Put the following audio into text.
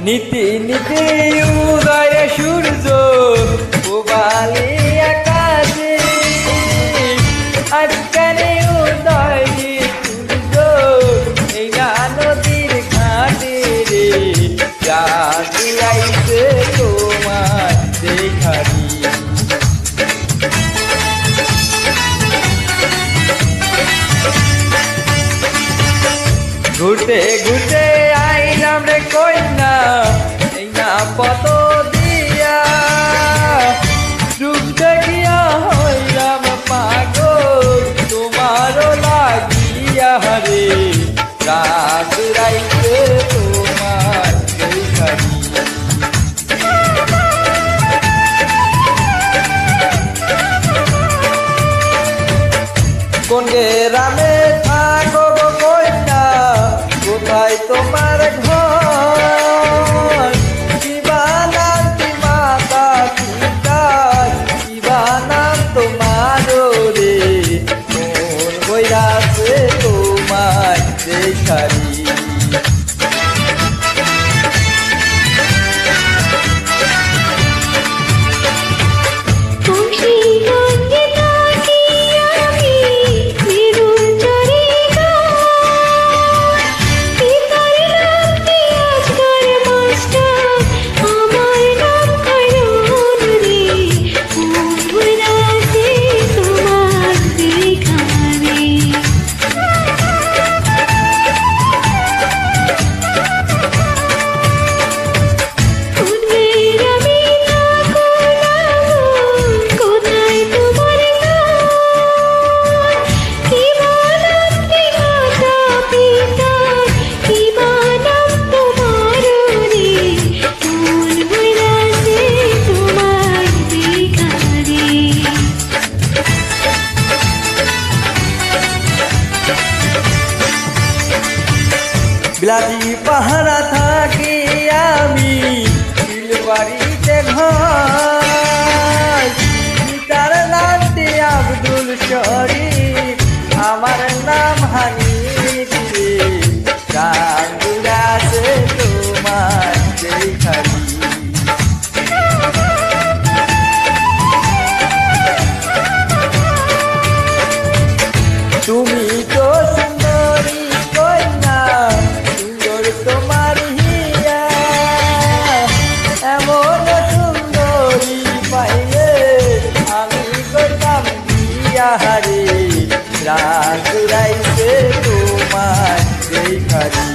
নীতি নীতি উদয় সূর্য উবালি আকাশে আজকালে উদয় সূর্য এই নদীর ঘাটে রে যাইছে তোমার দেখারি ঘুরতে ঘুরতে আইলাম রে কইনা এই না পত দিয়া রূপ দেখিয়া হইলাম পাগল তোমারও লাগিয়া রে রাত রাইতে তোমার দেখারি কোন গ্রামে থাকো গো কইনা কোথায় তোমার ঘর কিবা নাম কি মাতা পিতা কিবা নাম তোমার রে কোন বইরাছে তোমার দেখারি বিলাতি পাহারা থাকি আমি বাড়িতে ঘর তার নামটি আব্দুল শরীফ আমার নাম হানিফ রে গাছে তোমার দেখারি তুমি তো সুন্দরী কন্যা সুন্দর তোমার হিয়া এমন সুন্দরী পাইলে আমি করতাম বিয়া রে রাত রাইতে তোমার দেখারি।